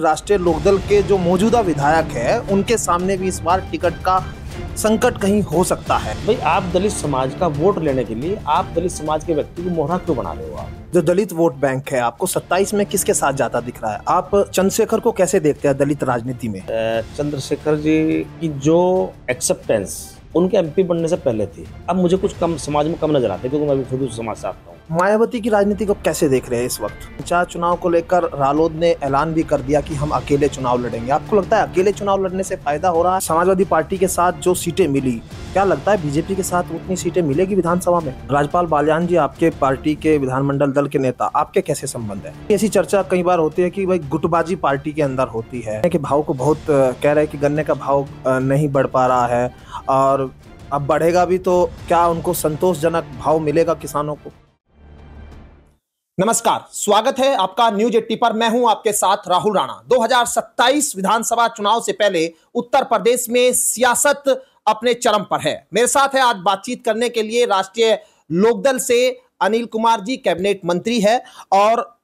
राष्ट्रीय लोकदल के जो मौजूदा विधायक है उनके सामने भी इस बार टिकट का संकट कहीं हो सकता है। भाई आप दलित समाज का वोट लेने के लिए आप दलित समाज के व्यक्ति को मोहरा क्यों बना रहे हो? आप जो दलित वोट बैंक है आपको 27 में किसके साथ जाता दिख रहा है? आप चंद्रशेखर को कैसे देखते हैं दलित राजनीति में? चंद्रशेखर जी की जो एक्सेप्टेंस उनके एमपी बनने से पहले थी, अब मुझे कुछ कम समाज में कम नजर आते, क्योंकि मैं भी खुद उस समाज से आता हूँ। मायावती की राजनीति को कैसे देख रहे हैं इस वक्त? पंचायत चुनाव को लेकर रालोद ने ऐलान भी कर दिया कि हम अकेले चुनाव लड़ेंगे। आपको लगता है अकेले चुनाव लड़ने से फायदा हो रहा है? समाजवादी पार्टी के साथ जो सीटें मिली, क्या लगता है बीजेपी के साथ उतनी सीटें मिलेगी विधानसभा में? राज्यपाल बाल्यान जी आपके पार्टी के विधानमंडल दल के नेता, आपके कैसे संबंध है? ऐसी चर्चा कई बार होती है कि भाई गुटबाजी पार्टी के अंदर होती है कि भाव को बहुत कह रहे हैं कि गन्ने का भाव नहीं बढ़ पा रहा है और अब बढ़ेगा भी तो क्या उनको संतोषजनक भाव मिलेगा किसानों को? नमस्कार, स्वागत है आपका न्यूज 80 पर। मैं हूं आपके साथ राहुल राणा। 2027 विधानसभा चुनाव से पहले उत्तर प्रदेश में सियासत अपने चरम पर है। मेरे साथ है आज बातचीत करने के लिए राष्ट्रीय लोकदल से अनिल कुमार जी, कैबिनेट मंत्री है। और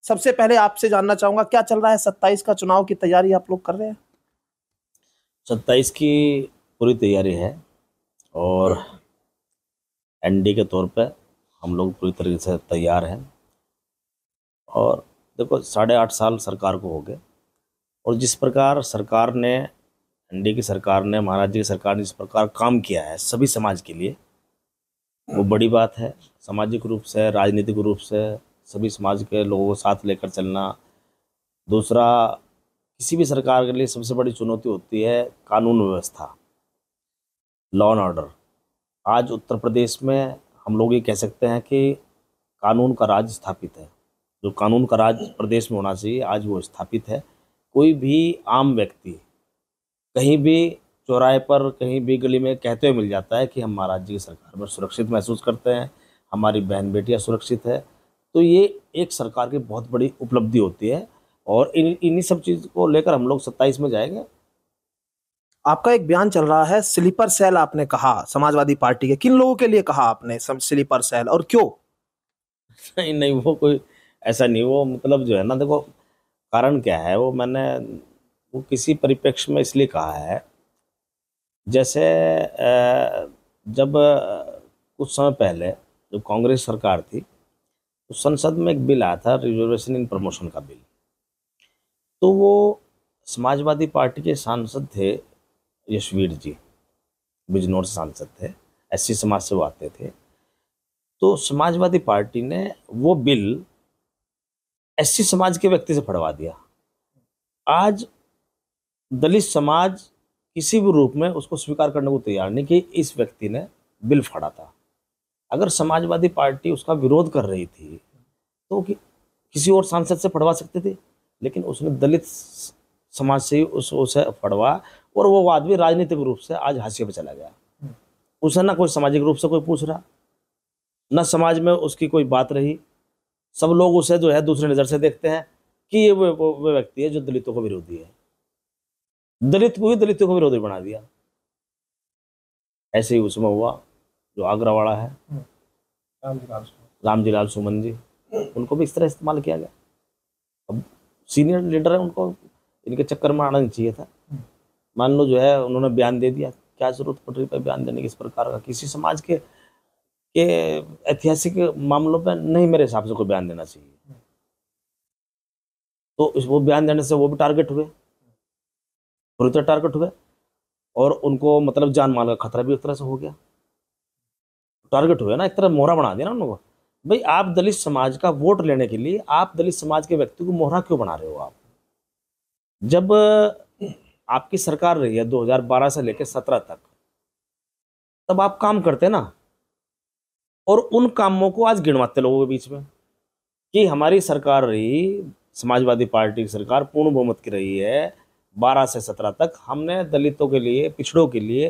सबसे पहले आपसे जानना चाहूंगा क्या चल रहा है? 27 का चुनाव की तैयारी आप लोग कर रहे हैं? 27 की पूरी तैयारी है और एनडी के तौर पे हम लोग पूरी तरीके से तैयार हैं। और देखो 8.5 साल सरकार को हो गए और जिस प्रकार सरकार ने, एनडी की सरकार ने, महाराज जी की सरकार ने जिस प्रकार काम किया है सभी समाज के लिए, वो बड़ी बात है। सामाजिक रूप से, राजनीतिक रूप से सभी समाज के लोगों को साथ लेकर चलना। दूसरा, किसी भी सरकार के लिए सबसे बड़ी चुनौती होती है कानून व्यवस्था, लॉ एंड ऑर्डर। आज उत्तर प्रदेश में हम लोग ये कह सकते हैं कि कानून का राज स्थापित है। जो कानून का राज प्रदेश में होना चाहिए आज वो स्थापित है। कोई भी आम व्यक्ति कहीं भी चौराहे पर, कहीं भी गली में कहते हुए मिल जाता है कि हम महाराज जी की सरकार में सुरक्षित महसूस करते हैं, हमारी बहन बेटियां सुरक्षित है। तो ये एक सरकार की बहुत बड़ी उपलब्धि होती है और इन्हीं सब चीज़ को लेकर हम लोग 27 में जाएंगे। आपका एक बयान चल रहा है स्लीपर सेल, आपने कहा समाजवादी पार्टी के। किन लोगों के लिए कहा आपने स्लीपर सेल और क्यों? नहीं नहीं, वो कोई ऐसा नहीं। वो मतलब जो है ना, देखो कारण क्या है, वो मैंने वो किसी परिप्रेक्ष्य में इसलिए कहा है। जैसे जब कुछ समय पहले जब कांग्रेस सरकार थी तो संसद में एक बिल आया था, रिजर्वेशन इन प्रमोशन का बिल। तो वो समाजवादी पार्टी के सांसद थे यशवीर जी, बिजनौर से सांसद थे, एससी समाज से वो आते थे। तो समाजवादी पार्टी ने वो बिल एससी समाज के व्यक्ति से फड़वा दिया। आज दलित समाज किसी भी रूप में उसको स्वीकार करने को तैयार नहीं कि इस व्यक्ति ने बिल फाड़ा था। अगर समाजवादी पार्टी उसका विरोध कर रही थी तो किसी और सांसद से फड़वा सकते थे, लेकिन उसने दलित समाज से ही उसे फड़वा और वो आदमी राजनीतिक रूप से आज हाशिए पे चला गया। उसे ना कोई सामाजिक रूप से कोई पूछ रहा, न समाज में उसकी कोई बात रही। सब लोग उसे जो है दूसरी नज़र से देखते हैं कि ये वो व्यक्ति है जो दलितों का विरोधी है। दलित को ही दलितों का विरोधी बना दिया। ऐसे ही उसमें हुआ जो आगरा वाला है, रामजीलाल सुमन जी, उनको भी इस तरह इस्तेमाल किया गया। अब सीनियर लीडर है, उनको इनके चक्कर में आना नहीं चाहिए था। मान लो जो है उन्होंने बयान दे दिया, क्या जरूरत पड़ रही है बयान देने की इस प्रकार का? किसी समाज के ऐतिहासिक मामलों पर नहीं मेरे हिसाब से कोई बयान देना चाहिए। तो वो बयान देने से वो भी टारगेट हुए, पूरी तरह टारगेट हुए और उनको मतलब जान माल का खतरा भी एक तरह से हो गया। टारगेट हुए ना, एक तरह मोहरा बना दिया ना उनको। भाई आप दलित समाज का वोट लेने के लिए आप दलित समाज के व्यक्ति को मोहरा क्यों बना रहे हो? आप जब आपकी सरकार रही है 2012 से लेकर 17 तक, तब आप काम करते ना और उन कामों को आज गिनवाते लोगों के बीच में कि हमारी सरकार रही, समाजवादी पार्टी की सरकार पूर्ण बहुमत की रही है 12 से 17 तक। हमने दलितों के लिए, पिछड़ों के लिए,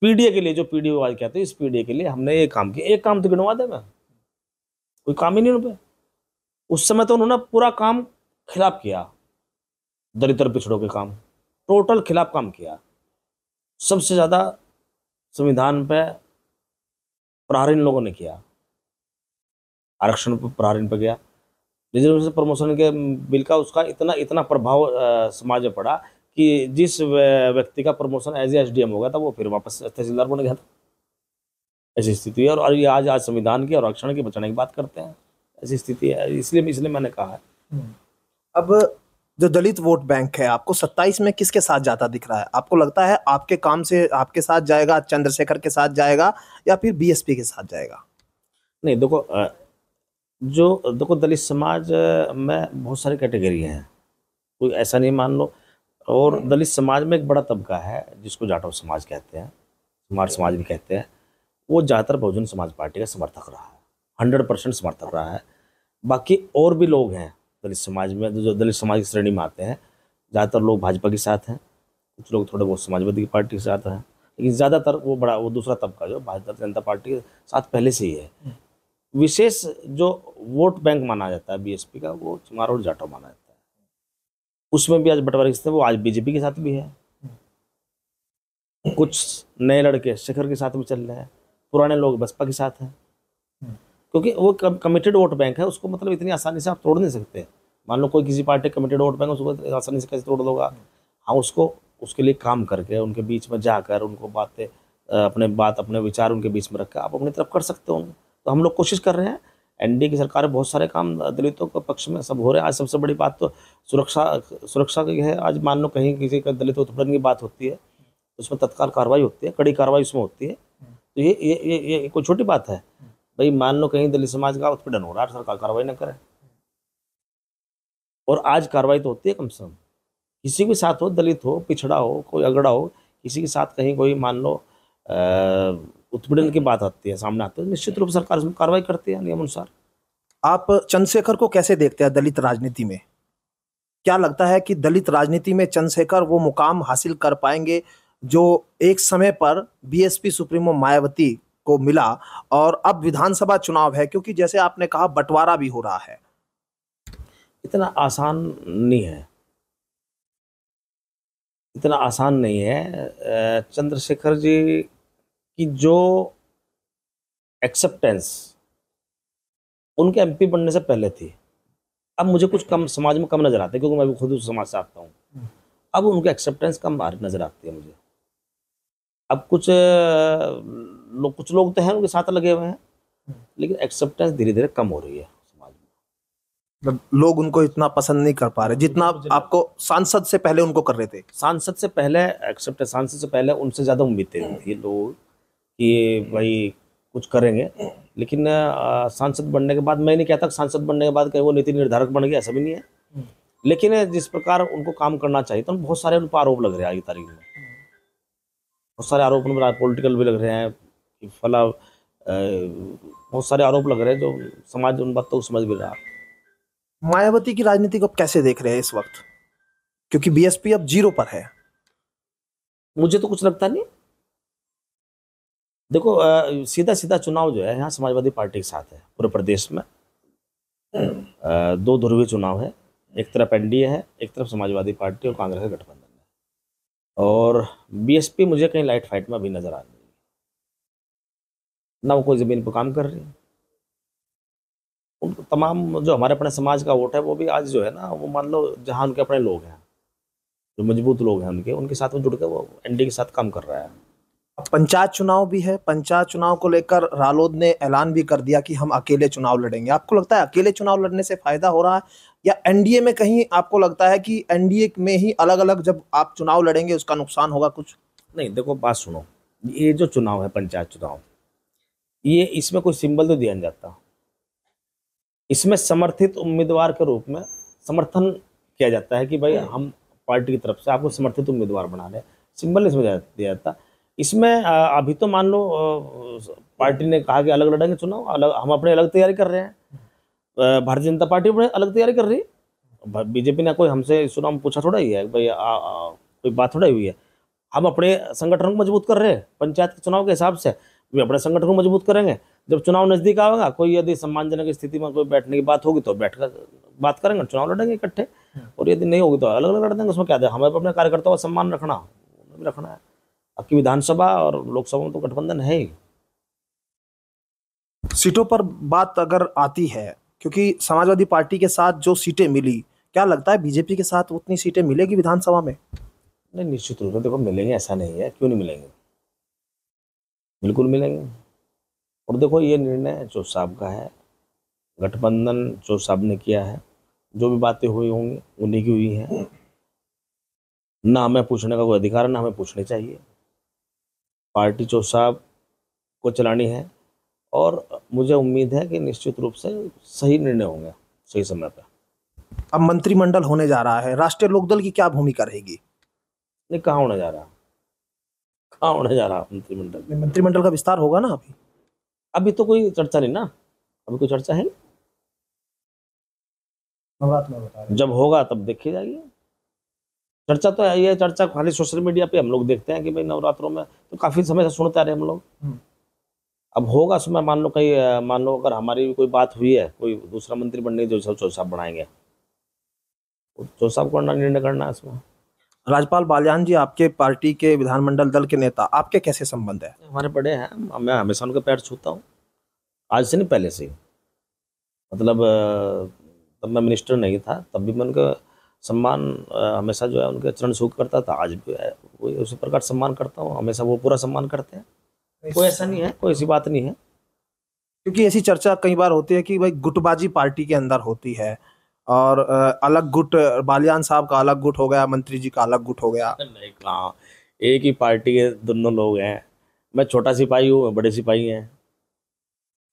पीडीए के लिए, जो पीडीए आज कहते हैं, इस पीडीए के लिए हमने ये काम किया। एक काम तो गिनवा दे, मैं कोई काम ही नहीं उन पे। उस समय तो उन्होंने पूरा काम खिलाफ किया, दलित और पिछड़ों के काम टोटल खिलाफ काम किया। सबसे ज़्यादा संविधान पे प्रहार इन लोगों ने किया, आरक्षण पर प्रहार इन पे गया। रिजर्वेशन प्रमोशन के बिल का उसका इतना इतना प्रभाव समाज में पड़ा कि जिस व्यक्ति का प्रमोशन एज एसडीएम हो गया था वो फिर वापस तहसीलदार बन गया था। ऐसी स्थिति है। और ये आज आज संविधान की और आरक्षण की बचाने की बात करते हैं, ऐसी स्थिति है। इसलिए मैंने कहा है। अब जो दलित वोट बैंक है आपको 27 में किसके साथ जाता दिख रहा है? आपको लगता है आपके काम से आपके साथ जाएगा, चंद्रशेखर के साथ जाएगा, या फिर बीएसपी के साथ जाएगा? नहीं, देखो दलित समाज में बहुत सारी कैटेगरी हैं, कोई ऐसा नहीं मान लो। और दलित समाज में एक बड़ा तबका है जिसको जाटव समाज कहते हैं, कुमार समाज भी कहते हैं। वो ज़्यादातर बहुजन समाज पार्टी का समर्थक रहा है, 100% समर्थक रहा है। बाकी और भी लोग हैं दलित समाज में जो दलित समाज की श्रेणी में आते हैं। ज़्यादातर लोग भाजपा के साथ हैं, कुछ लोग थोड़े बहुत समाजवादी पार्टी के साथ हैं, लेकिन ज़्यादातर वो दूसरा तबका जो भारतीय जनता पार्टी के साथ पहले से ही है। विशेष जो वोट बैंक माना जाता है बीएसपी का, वो चमार और जाटव माना जाता है। उसमें भी आज बंटवारा स्थिति है, वो आज बीजेपी के साथ भी है। कुछ नए लड़के शेखर के साथ भी चल रहे हैं, पुराने लोग बसपा के साथ हैं, क्योंकि वो कमिटेड वोट बैंक है। उसको मतलब इतनी आसानी से आप तोड़ नहीं सकते। मान लो कोई किसी पार्टी कमिटेड वोट बैंक, उसको आसानी से कैसे तोड़ दोगा? हाँ, उसको उसके लिए काम करके उनके बीच में जाकर उनको अपने विचार उनके बीच में रखकर आप अपनी तरफ कर सकते हो। तो हम लोग कोशिश कर रहे हैं। एनडीए की सरकार बहुत सारे काम दलितों के पक्ष में सब हो रहे हैं। आज सबसे बड़ी बात तो सुरक्षा की है। आज मान लो कहीं किसी का दलित उत्पीड़न की बात होती है, उसमें तत्काल कार्रवाई होती है, कड़ी कार्रवाई उसमें होती है। तो ये कोई छोटी बात है भाई? मान लो कहीं दलित समाज का उत्पीड़न हो रहा है, सरकार कार्रवाई न करे। और आज कार्रवाई तो होती है कम से कम। किसी के साथ हो, दलित हो, पिछड़ा हो, कोई अगड़ा हो, किसी के साथ कहीं कोई मान लो उत्पीड़न की बात आती है, सामने आती है, निश्चित रूप से सरकार उसमें कार्रवाई करती है नियम अनुसार। आप चंद्रशेखर को कैसे देखते हैं दलित राजनीति में? क्या लगता है कि दलित राजनीति में चंद्रशेखर वो मुकाम हासिल कर पाएंगे जो एक समय पर बीएसपी सुप्रीमो मायावती को मिला? और अब विधानसभा चुनाव है, क्योंकि जैसे आपने कहा बंटवारा भी हो रहा है। इतना आसान नहीं है, इतना आसान नहीं है। चंद्रशेखर जी की जो एक्सेप्टेंस उनके एमपी बनने से पहले थी, अब मुझे कुछ कम समाज में कम नजर आते हैं, क्योंकि मैं भी खुद उस समाज से आता हूँ। अब उनकी एक्सेप्टेंस कम नजर आती है मुझे। अब कुछ लोग तो हैं उनके साथ लगे हुए हैं, लेकिन एक्सेप्टेंस धीरे धीरे कम हो रही है समाज में। मतलब लोग उनको इतना पसंद नहीं कर पा रहे जितना आपको सांसद से पहले उनको कर रहे थे। सांसद से पहले एक्सेप्टेंस, सांसद से पहले उनसे ज़्यादा उम्मीदें थी लोग कि भाई कुछ करेंगे। लेकिन सांसद बनने के बाद, मैं नहीं कहता कि सांसद बनने के बाद कहीं वो नीति निर्धारक बन गया, ऐसा भी नहीं है। लेकिन जिस प्रकार उनको काम करना चाहिए, तो बहुत सारे उन पर आरोप लग रहे हैं आज की तारीख में। बहुत सारे आरोप पॉलिटिकल भी लग रहे हैं कि फला, बहुत सारे आरोप लग रहे हैं जो समाज उन बातों को समझ भी रहा। मायावती की राजनीति को आप कैसे देख रहे हैं इस वक्त, क्योंकि बीएसपी अब 0 पर है? मुझे तो कुछ लगता नहीं। देखो सीधा सीधा चुनाव जो है यहाँ समाजवादी पार्टी के साथ है। पूरे प्रदेश में 2 ध्रुवीय चुनाव है। एक तरफ एनडीए है, एक तरफ समाजवादी पार्टी और कांग्रेस का गठबंधन है। और बीएसपी मुझे कहीं लाइट फाइट में अभी नजर आ रही है, ना वो कोई जमीन पर काम कर रही है। उनको तमाम जो हमारे अपने समाज का वोट है वो भी आज जो है ना, वो मान लो जहाँ उनके अपने लोग हैं, जो मजबूत लोग हैं उनके साथ में जुड़ के वो एनडीए के साथ काम कर रहा है। पंचायत चुनाव भी है। पंचायत चुनाव को लेकर रालोद ने ऐलान भी कर दिया कि हम अकेले चुनाव लड़ेंगे। आपको लगता है अकेले चुनाव लड़ने से फायदा हो रहा है, या एनडीए में कहीं आपको लगता है कि एनडीए में ही अलग अलग जब आप चुनाव लड़ेंगे उसका नुकसान होगा कुछ? नहीं, देखो बात सुनो, ये जो चुनाव है पंचायत चुनाव, ये इसमें कोई सिंबल तो दिया नहीं जाता। इसमें समर्थित उम्मीदवार के रूप में समर्थन किया जाता है कि भाई हम पार्टी की तरफ से आपको समर्थित उम्मीदवार बना रहे हैं, सिंबल इसमें दिया जाता। इसमें अभी तो मान लो पार्टी ने कहा कि अलग लड़ेंगे चुनाव, अलग हम अपने अलग तैयारी कर रहे हैं। भारतीय जनता पार्टी अपने अलग तैयारी कर रही है। बीजेपी ने कोई हमसे चुनाव में पूछा थोड़ा ही है भाई, कोई बात थोड़ा हुई है। हम अपने संगठन को मजबूत कर रहे हैं पंचायत के चुनाव के हिसाब से, वे अपने संगठन को मजबूत करेंगे। जब चुनाव नजदीक आएगा, कोई यदि सम्मानजनक स्थिति में कोई बैठने की बात होगी तो बैठकर बात करेंगे, चुनाव लड़ेंगे इकट्ठे। और यदि नहीं होगी तो अलग अलग लड़ देंगे। उसमें क्या है, हमें अपने कार्यकर्ताओं का सम्मान रखना भी रखना है। आपकी विधानसभा और लोकसभा में तो गठबंधन है ही। सीटों पर बात अगर आती है क्योंकि समाजवादी पार्टी के साथ जो सीटें मिली, क्या लगता है बीजेपी के साथ उतनी सीटें मिलेगी विधानसभा में? नहीं, निश्चित रूप से देखो मिलेंगे, ऐसा नहीं है, क्यों नहीं मिलेंगे, बिल्कुल मिलेंगे। और देखो ये निर्णय चौथ साहब का है, गठबंधन चौथ साहब ने किया है, जो भी बातें हुई होंगी उन्हीं की हुई हैं। ना हमें पूछने का कोई अधिकार है, ना हमें पूछनी चाहिए। पार्टी चौथ साहब को चलानी है और मुझे उम्मीद है कि निश्चित रूप से सही निर्णय होंगे सही समय पर। अब मंत्रिमंडल होने जा रहा है, राष्ट्रीय लोकदल की क्या भूमिका रहेगी? नहीं, कहाँ होने जा रहा, कहाँ होने जा रहा मंत्रिमंडल? मंत्रिमंडल का विस्तार होगा ना अभी? अभी तो कोई चर्चा नहीं ना, अभी कोई चर्चा है नहीं। नवरात्र में बता रहे जब होगा तब देखी जाएगी। चर्चा तो है, ये चर्चा खाली सोशल मीडिया पे हम लोग देखते हैं कि भाई नवरात्रों में, तो काफी समय से सुनते आ रहे हम लोग। अब होगा समय, मान लो कहीं, मान लो अगर हमारी भी कोई बात हुई है, कोई दूसरा मंत्री बनने की, जो चौथ साहब बनाएंगे, चौथ साहब को निर्णय करना है इसमें। राज्यपाल बाल्यान जी आपके पार्टी के विधानमंडल दल के नेता, आपके कैसे संबंध है? हमारे बड़े हैं, मैं हमेशा उनके पैर छूता हूँ, आज से नहीं पहले से ही। मतलब तब मैं मिनिस्टर नहीं था, तब भी मैं उनका सम्मान हमेशा जो है उनके चरण छू करता था, आज भी वही उसी प्रकार सम्मान करता हूँ, हमेशा वो पूरा सम्मान करते हैं। कोई ऐसा नहीं है, कोई ऐसी बात नहीं है। क्योंकि ऐसी चर्चा कई बार होती है कि भाई गुटबाजी पार्टी के अंदर होती है और अलग गुट, बालियान साहब का अलग गुट हो गया, मंत्री जी का अलग गुट हो गया। नहीं, कहाँ, एक ही पार्टी के दोनों लोग हैं। मैं छोटा सिपाही हूँ, बड़े सिपाही हैं,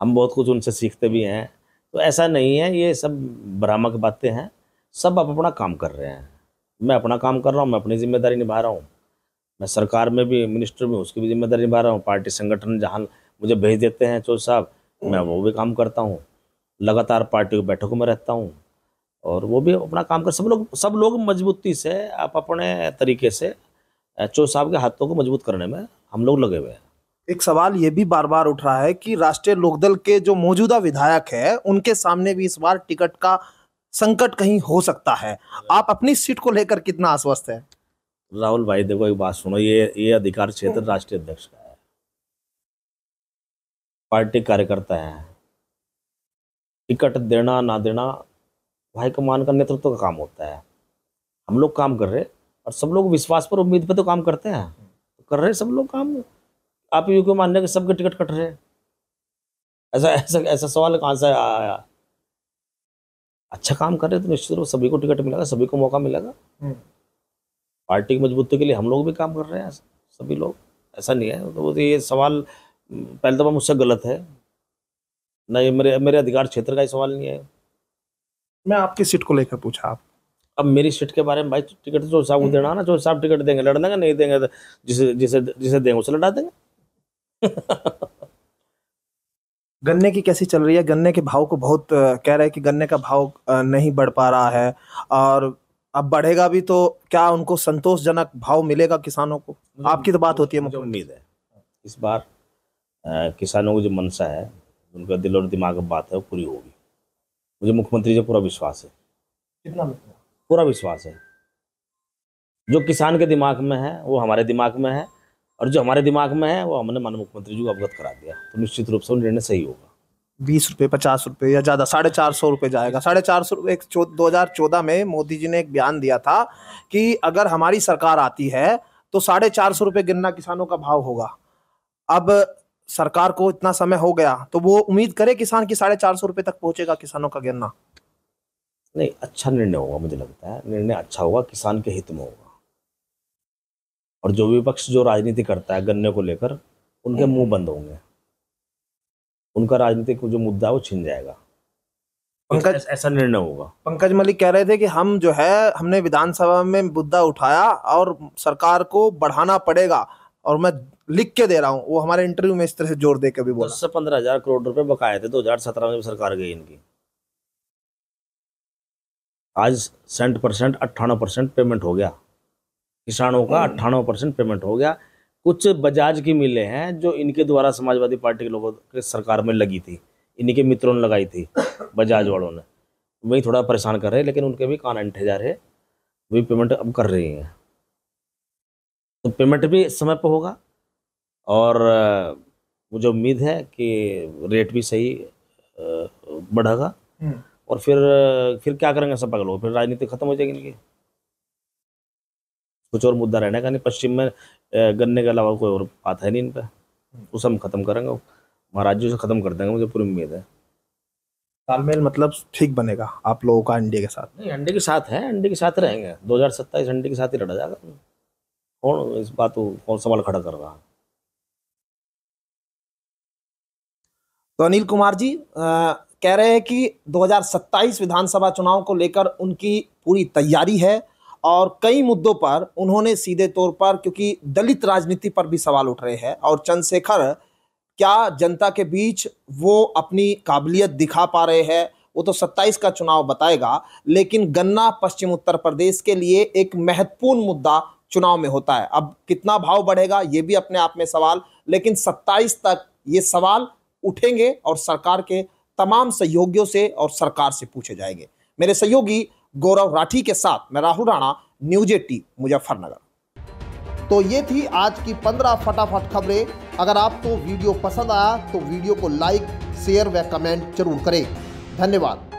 हम बहुत कुछ उनसे सीखते भी हैं। तो ऐसा नहीं है, ये सब भ्रामक बातें हैं। सब अब अपना काम कर रहे हैं, मैं अपना काम कर रहा हूँ, मैं अपनी जिम्मेदारी निभा रहा हूँ। मैं सरकार में भी मिनिस्टर में, उसकी भी जिम्मेदारी निभा रहा हूँ। पार्टी संगठन जहाँ मुझे भेज देते हैं चौथ साहब, मैं वो भी काम करता हूँ। लगातार पार्टी की बैठकों में रहता हूँ और वो भी अपना काम कर, सब लोग मजबूती से, आप अपने तरीके से चौथ साहब के हाथों को मजबूत करने में हम लोग लगे हुए हैं। एक सवाल ये भी बार बार उठ रहा है कि राष्ट्रीय लोकदल के जो मौजूदा विधायक है उनके सामने भी इस बार टिकट का संकट कहीं हो सकता है। आप अपनी सीट को लेकर कितना आश्वस्त है? राहुल भाई देखो, एक बात सुनो, ये अधिकार क्षेत्र राष्ट्रीय अध्यक्ष का है, पार्टी कार्यकर्ता है। टिकट देना ना देना हाईकमान का नेतृत्व का काम होता है। हम लोग काम कर रहे और सब लोग विश्वास पर, उम्मीद पे तो काम करते हैं, तो कर रहे सब लोग काम। आप यूं क्यों मानने के सबके टिकट कट रहे हैं? ऐसा ऐसा ऐसा सवाल कहाँ से आया? अच्छा काम कर रहे तो निश्चित रूप से सभी को टिकट मिलेगा, सभी को मौका मिलेगा। पार्टी की मजबूती के लिए हम लोग भी काम कर रहे हैं, सभी लोग, ऐसा नहीं है। तो ये सवाल पहले तो मुझसे गलत है ना, ये मेरे मेरे अधिकार क्षेत्र का ही सवाल नहीं है। मैं आपकी सीट को लेकर पूछा। आप अब मेरी सीट के बारे में भाई, टिकट तो चौथ साहब को देना ना, चौथ साहब टिकट देंगे लड़ देंगे, नहीं देंगे तो जिसे जिसे जिसे देंगे उसे लड़ा देंगे। गन्ने की कैसी चल रही है? गन्ने के भाव को बहुत कह रहे हैं कि गन्ने का भाव नहीं बढ़ पा रहा है और अब बढ़ेगा भी तो क्या उनको संतोषजनक भाव मिलेगा किसानों को? आपकी तो बात होती है। मुझे उम्मीद है इस बार किसानों की जो मंशा है, उनका दिल और दिमाग में बात है, वो पूरी होगी। मुझे मुख्यमंत्री से पूरा विश्वास है। कितना? पूरा विश्वास है। जो किसान के दिमाग में है वो हमारे दिमाग में है, और जो हमारे दिमाग में है वो हमने माननीय मुख्यमंत्री जी को अवगत करा दिया, तो निश्चित रूप से वो निर्णय सही होगा। 20 रुपये, 50 रुपये या ज़्यादा, 450 रुपये जाएगा। 450 रुपये। 2014 में मोदी जी ने एक बयान दिया था कि अगर हमारी सरकार आती है तो 450 रुपये गन्ना किसानों का भाव होगा। अब सरकार को इतना समय हो गया तो वो उम्मीद करे किसान की 450 रुपये तक पहुंचेगा किसानों का गन्ना। नहीं, अच्छा निर्णय होगा, मुझे लगता है निर्णय अच्छा होगा, किसान के हित में होगा। और जो विपक्ष जो राजनीति करता है गन्ने को लेकर, उनके मुंह बंद होंगे, उनका राजनीतिक जो मुद्दा है वो छिन जाएगा। पंकज, ऐसा निर्णय होगा। पंकज मलिक कह रहे थे कि हम जो है, हमने विधानसभा में मुद्दा उठाया और सरकार को बढ़ाना पड़ेगा, और मैं लिख के दे रहा हूं। वो हमारे इंटरव्यू में इस तरह से जोर दे के भी बोला। 10 से 15 हजार करोड़ रुपए बकाए थे 2017 में सरकार गई इनकी। आज 60%, 98% पेमेंट हो गया किसानों का, 98% पेमेंट हो गया। कुछ बजाज की मिलें हैं जो इनके द्वारा समाजवादी पार्टी के लोगों के सरकार में लगी थी, इन्हीं के मित्रों ने लगाई थी, बजाज वालों ने, वही थोड़ा परेशान कर रहे हैं, लेकिन उनके भी कान अंठे जा रहे, वही पेमेंट अब कर रही हैं। तो पेमेंट भी समय पर होगा और मुझे उम्मीद है कि रेट भी सही बढ़ेगा। और फिर क्या करेंगे सब पागल लोग, फिर राजनीति खत्म हो जाएगी इनकी। कुछ और मुद्दा रहने का नहीं पश्चिम में, गन्ने के अलावा कोई और बात है नहीं इन पे। उसे हम खत्म करेंगे, महाराज्यों से खत्म कर देंगे, मुझे पूरी उम्मीद है। तालमेल मतलब ठीक बनेगा आप लोगों का एनडीए के साथ? नहीं, एनडीए के साथ है, एनडीए के साथ रहेंगे। 2027 एनडीए के साथ ही लड़ा जाएगा। कौन इस बात को कौन सवाल खड़ा कर रहा है? तो अनिल कुमार जी कह रहे हैं कि 2027 विधानसभा चुनाव को लेकर उनकी पूरी तैयारी है और कई मुद्दों पर उन्होंने सीधे तौर पर, क्योंकि दलित राजनीति पर भी सवाल उठ रहे हैं और चंद्रशेखर क्या जनता के बीच वो अपनी काबिलियत दिखा पा रहे हैं, वो तो 27 का चुनाव बताएगा। लेकिन गन्ना पश्चिम उत्तर प्रदेश के लिए एक महत्वपूर्ण मुद्दा चुनाव में होता है। अब कितना भाव बढ़ेगा ये भी अपने आप में सवाल, लेकिन 27 तक ये सवाल उठेंगे और सरकार के तमाम सहयोगियों से और सरकार से पूछे जाएंगे। मेरे सहयोगी गौरव राठी के साथ मैं राहुल राणा, न्यूज 18 मुजफ्फरनगर। तो ये थी आज की 15 फटाफट खबरें। अगर आपको वीडियो पसंद आया तो वीडियो को लाइक, शेयर व कमेंट जरूर करें। धन्यवाद।